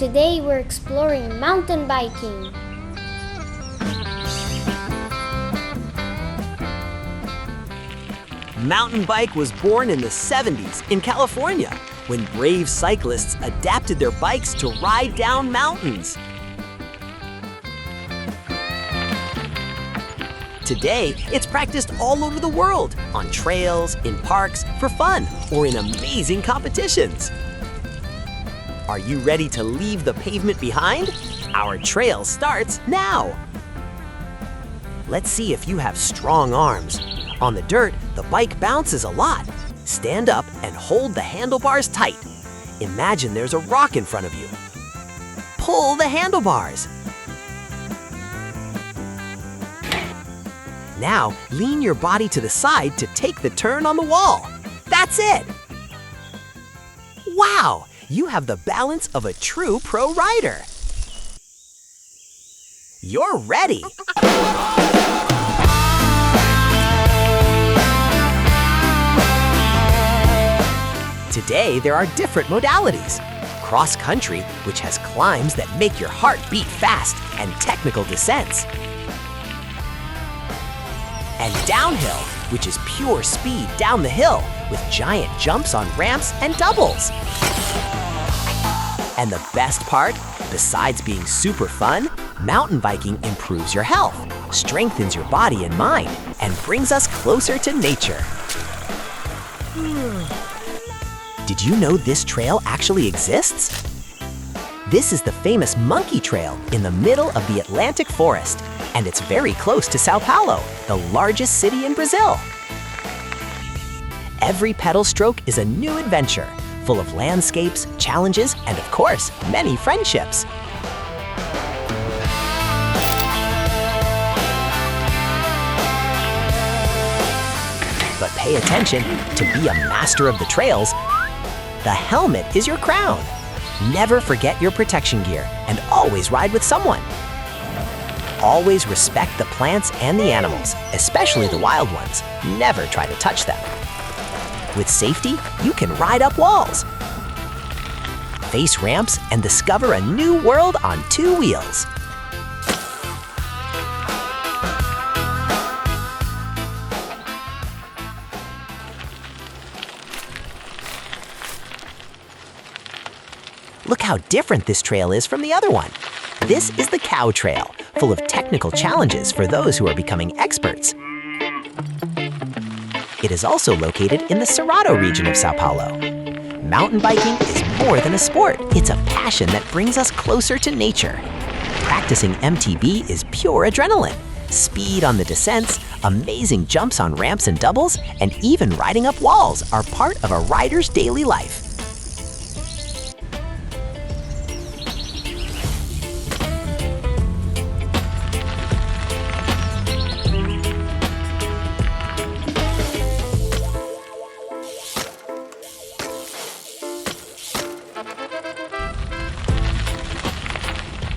Today we're exploring mountain biking. Mountain bike was born in the 70s in California when brave cyclists adapted their bikes to ride down mountains. Today, it's practiced all over the world, on trails, in parks, for fun, or in amazing competitions. Are you ready to leave the pavement behind? Our trail starts now. Let's see if you have strong arms. On the dirt, the bike bounces a lot. Stand up and hold the handlebars tight. Imagine there's a rock in front of you. Pull the handlebars. Now, lean your body to the side to take the turn on the wall. That's it! Wow! You have the balance of a true pro rider. You're ready! Today, there are different modalities. Cross country, which has climbs that make your heart beat fast, and technical descents. And downhill, which is pure speed down the hill with giant jumps on ramps and doubles. And the best part, besides being super fun, mountain biking improves your health, strengthens your body and mind, and brings us closer to nature. Did you know this trail actually exists? This is the famous Monkey Trail in the middle of the Atlantic forest, and it's very close to Sao Paulo, the largest city in Brazil. Every pedal stroke is a new adventure, full of landscapes, challenges, and of course, many friendships. But pay attention, to be a master of the trails, the helmet is your crown. Never forget your protection gear and always ride with someone. Always respect the plants and the animals, especially the wild ones. Never try to touch them. With safety, you can ride up walls, face ramps, and discover a new world on two wheels. Look how different this trail is from the other one. This is the Cow Trail, full of technical challenges for those who are becoming experts. It is also located in the Cerrado region of Sao Paulo. Mountain biking is more than a sport. It's a passion that brings us closer to nature. Practicing MTB is pure adrenaline. Speed on the descents, amazing jumps on ramps and doubles, and even riding up walls are part of a rider's daily life.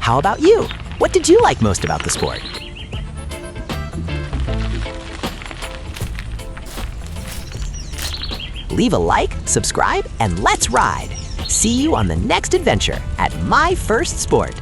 How about you? What did you like most about the sport? Leave a like, subscribe, and let's ride! See you on the next adventure at My First Sport.